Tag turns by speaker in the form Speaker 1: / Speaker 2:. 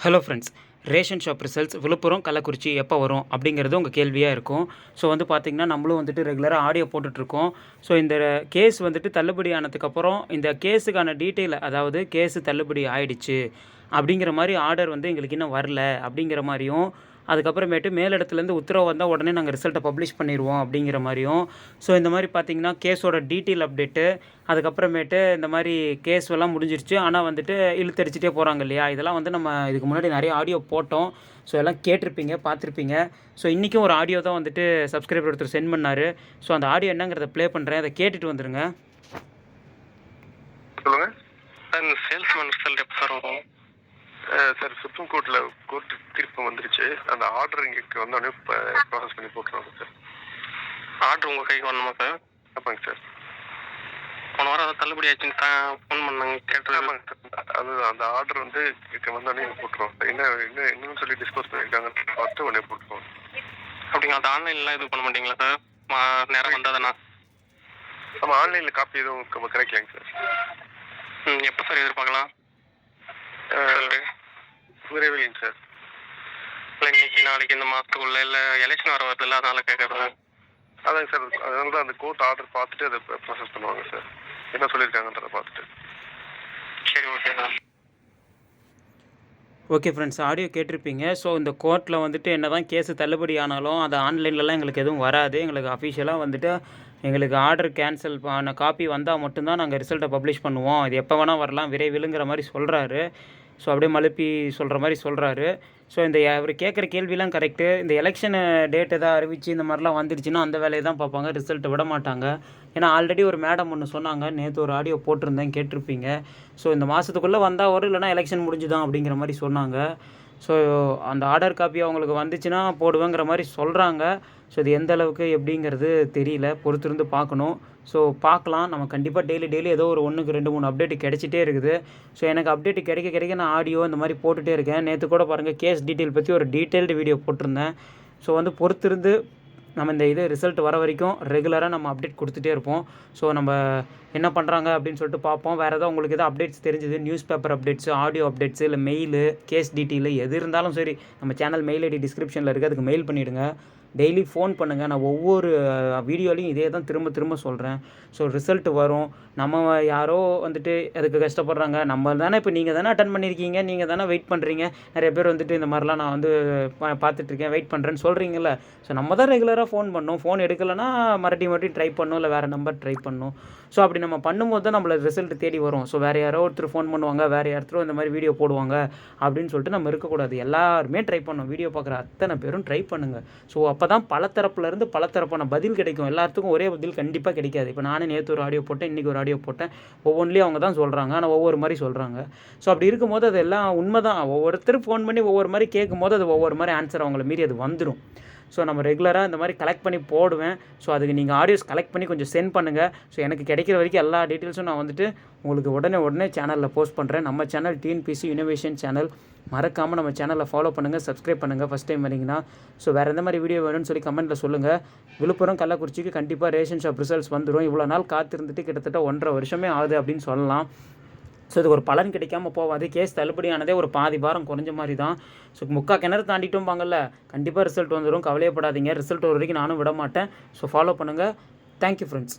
Speaker 1: Hello friends, ration shop results Villupuram, Kallakurichi எப்போ வரும் அப்படிங்கிறது உங்கள் கேள்வியாக இருக்கும். ஸோ பார்த்திங்கன்னா நம்மளும் ரெகுலராக ஆடியோ போட்டுட்ருக்கோம். ஸோ இந்த கேஸ் தள்ளுபடி ஆனதுக்கப்புறம் இந்த கேஸுக்கான டீட்டெயில், அதாவது கேஸு தள்ளுபடி ஆயிடுச்சு அப்படிங்கிற மாதிரி ஆர்டர் எங்களுக்கு இன்னும் வரல அப்படிங்கிற மாதிரியும், அதுக்கப்புறமேட்டு மேலிடத்துலேருந்து உத்தரவு வந்தால் உடனே நாங்கள் ரிசல்ட்டை பப்ளிஷ் பண்ணிடுவோம் அப்படிங்கிற மாதிரியும், ஸோ இந்த மாதிரி பார்த்திங்கன்னா கேஸோட டீட்டெயில் அப்டேட்டு, அதுக்கப்புறமேட்டு இந்த மாதிரி கேஸ் எல்லாம் முடிஞ்சிருச்சு. ஆனால் இழுத்தடிச்சிட்டே போகிறாங்க இல்லையா, இதெல்லாம் நம்ம இதுக்கு முன்னாடி நிறைய ஆடியோ போட்டோம். ஸோ எல்லாம் கேட்டிருப்பீங்க, பார்த்துருப்பீங்க. ஸோ இன்றைக்கும் ஒரு ஆடியோ தான் சப்ஸ்கிரைபர் ஒருத்தர் சென்ட் பண்ணார். ஸோ அந்த ஆடியோ என்னங்கிறத ப்ளே பண்ணுறேன், அதை கேட்டுட்டு வந்துடுங்க.
Speaker 2: சொல்லுங்கள் சார். சேல்ஸ்மேன் ரிசல்ட் எப்போ சார் வரும்? சார் சுப்ரீம் கோர்ட்டில் தீர்ப்பு வந்துருச்சு. அந்த ஆர்டர் இங்கே வந்தோடனே இப்போ ப்ராசஸ் பண்ணி போட்டுருவாங்க சார். ஆர்டர் உங்கள் கைக்கு வரணுமா சார்? ஆமாங்க சார். போன வாரம் அதை தள்ளுபடி ஆச்சுன்னு ஃபோன் பண்ணாங்க, கேட்டு. ஆமாங்க சார், அது அந்த ஆர்டர் வந்தோடனே போட்டுருவோம் சார். இன்னும் சொல்லி டிஸ்கஸ் பண்ணியிருக்காங்க, பார்த்து உடனே போட்டுருவோம். அப்படிங்களா? அது ஆன்லைன்லாம் இது பண்ண மாட்டீங்களா சார்? நேரம் வந்தாதானா? ஆமாம், ஆன்லைனில் காப்பி எதுவும் கிடைக்கலைங்க சார். எப்போ சார் எதிர்பார்க்கலாம்? விரைவில் சார். இல்லை இன்னைக்கு நாளைக்கு இந்த மாதத்துக்குள்ள, இல்லை எலெக்ஷன் வர வரதில்ல, அதனால கேட்குறேன். அதாங்க சார், அதனால தான் அந்த கோர்ட் ஆர்டர் பார்த்துட்டு அதை ப்ராசஸ் பண்ணுவாங்க சார். என்ன சொல்லியிருக்காங்கன்றதை பார்த்துட்டு. சரி, okay sir.
Speaker 1: Okay friends, audio கேட்டிருப்பீங்க. ஸோ இந்த கோர்ட்டில் என்ன தான் கேஸு தள்ளுபடி ஆனாலும் அது ஆன்லைன்லலாம் எங்களுக்கு எதுவும் வராது. எங்களுக்கு அஃபிஷியலாக எங்களுக்கு ஆர்டர் கேன்சல் பண்ண காப்பி வந்தால் மட்டும்தான் நாங்கள் ரிசல்ட்டை பப்ளிஷ் பண்ணுவோம். இது எப்போ வேணால் வரலாம், விரைவிலுங்கிற மாதிரி சொல்கிறாரு. ஸோ அப்படியே மழுப்பி சொல்கிற மாதிரி சொல்கிறாரு. ஸோ அவர் கேட்குற கேள்விலாம் கரெக்டு. இந்த எலெக்ஷனு டேட் எதாவது அறிவித்து இந்த மாதிரிலாம் வந்துடுச்சுன்னா அந்த வேலையை தான் பார்ப்பாங்க, ரிசல்ட்டை விட மாட்டாங்க. ஏன்னா ஆல்ரெடி ஒரு மேடம் ஒன்று சொன்னாங்க, நேற்று ஒரு ஆடியோ போட்டிருந்தேன், கேட்டிருப்பீங்க. ஸோ இந்த மாதத்துக்குள்ளே வந்தால் வரும், இல்லைனா எலெக்ஷன் முடிஞ்சுதான் அப்படிங்கிற மாதிரி சொன்னாங்க. ஸோ அந்த ஆர்டர் காப்பி அவங்களுக்கு வந்துச்சுன்னா போடுவேங்கிற மாதிரி சொல்கிறாங்க. ஸோ இது எந்த அளவுக்கு எப்படிங்கிறது தெரியல, பொறுத்திருந்து பார்க்கணும். ஸோ பார்க்கலாம். நம்ம கண்டிப்பாக டெய்லி ஏதோ ஒரு 1க்கு 2 3 அப்டேட் கிடச்சிட்டே இருக்குது. ஸோ எனக்கு அப்டேட் கிடைக்க நான் ஆடியோ இந்த மாதிரி போட்டுகிட்டே இருக்கேன். நேற்று கூட பாருங்கள், கேஸ் டீட்டெயில் பற்றி ஒரு டீட்டெயில்டு வீடியோ போட்டிருந்தேன். ஸோ பொறுத்திருந்து நம்ம இந்த ரிசல்ட் வர வரைக்கும் ரெகுலராக நம்ம அப்டேட் கொடுத்துட்டே இருப்போம். ஸோ நம்ம என்ன பண்ணுறாங்க அப்படின்னு சொல்லிட்டு பார்ப்போம். வேறு ஏதாவது உங்களுக்கு எதாவது அப்டேட்ஸ் தெரிஞ்சுது, news paper updates, audio updates, இல்லை மெயிலு, கேஸ் டீட்டெயில் எது இருந்தாலும் சரி, நம்ம சேனல் மெயில் ஐடி டிஸ்கிரிப்ஷனில் இருக்குது, அதுக்கு மெயில் பண்ணிவிடுங்க. டெய்லி ஃபோன் பண்ணுங்கள். நான் ஒவ்வொரு வீடியோலையும் இதே தான் திரும்ப சொல்கிறேன். ஸோ ரிசல்ட் வரும். நம்ம யாரோ அதுக்கு கஷ்டப்படுறாங்க. நம்ம தானே இப்போ நீங்கள் தானே அட்டன் பண்ணியிருக்கீங்க, நீங்கள் தானே வெயிட் பண்ணுறீங்க. நிறைய பேர் இந்த மாதிரிலாம் நான் பார்த்துட்ருக்கேன், வெயிட் பண்ணுறேன்னு சொல்கிறீங்கள. ஸோ நம்ம தான் ரெகுலராக ஃபோன் பண்ணணும். ஃபோன் எடுக்கலைன்னா மறுபடியும் ட்ரை பண்ணணும், இல்லை வேறு நம்பர் ட்ரை பண்ணணும். ஸோ அப்படி நம்ம பண்ணும்போது தான் நம்மளை ரிசல்ட் தேடி வரும். ஸோ வேறு யாரோ ஒருத்தர் ஃபோன் பண்ணுவாங்க, வேறு யாரோ இந்த மாதிரி வீடியோ போடுவாங்க அப்படின்னு சொல்லிட்டு நம்ம இருக்கக்கூடாது. எல்லாருமே ட்ரை பண்ணணும். வீடியோ பார்க்குற அத்தனை பேரும் ட்ரை பண்ணுங்கள். ஸோ அப்போ தான் பல தரப்பான பதில் கிடைக்கும். எல்லாத்துக்கும் ஒரே பதில் கண்டிப்பாக கிடைக்காது. இப்போ நானே நேற்று ஒரு ஆடியோ போட்டேன், இன்றைக்கி ஒரு ஆடியோ போட்டேன். ஒவ்வொன்றிலையும் அவங்க தான் சொல்கிறாங்க, ஆனால் ஒவ்வொரு மாதிரி சொல்கிறாங்க. ஸோ அப்படி இருக்கும்போது அது எல்லாம் உண்மை தான். ஒவ்வொருத்தர் ஃபோன் பண்ணி ஒவ்வொரு மாதிரி கேட்கும்போது அது ஒவ்வொரு மாதிரி ஆன்சர் அவங்கள மீறி அது வந்துடும். ஸோ நம்ம ரெகுலராக இந்த மாதிரி கலெக்ட் பண்ணி போடுவேன். ஸோ அதுக்கு நீங்கள் ஆடியோஸ் கலெக்ட் பண்ணி கொஞ்சம் சென்ட் பண்ணுங்கள். ஸோ எனக்கு கிடைக்கிற வரைக்கும் எல்லா டீட்டெயில்ஸும் நான் உங்களுக்கு உடனே சேனலில் போஸ்ட் பண்ணுறேன். நம்ம சேனல் டிஎன்பிசி இனோவேஷன் சேனல். மறக்காமல் நம்ம சேனலில் ஃபாலோ பண்ணுங்கள், சப்ஸ்கிரைப் பண்ணுங்கள் ஃபஸ்ட் டைம் வரீங்கன்னா. ஸோ வேறு எந்த மாதிரி வீடியோ வேணும்னு சொல்லி கமெண்ட்டில் சொல்லுங்கள். விழுப்புரம், கள்ளக்குறிச்சிக்கு கண்டிப்பாக ரேஷன் ஷாப் ரிசல்ட்ஸ் வந்துடும். இவ்வளோ நாள் காத்திருந்துட்டு கிட்டத்தட்ட 1.5 வருஷமே ஆகுது அப்படின்னு சொல்லலாம். ஸோ இதுக்கு ஒரு பலன் கிடைக்காமல் போகாது. கேஸ் தள்ளுபடியானதே ஒரு பாதி பாரம் குறைஞ்ச மாதிரி தான். ஸோ 3/4 கிணறு தாண்டிட்டும் பாங்கல்ல, கண்டிப்பாக ரிசல்ட் வந்துடும், கவலையப்படாதீங்க. ரிசல்ட் ஒரு வரைக்கும் நானும் விட மாட்டேன். ஸோ ஃபாலோ பண்ணுங்கள். Thank you friends.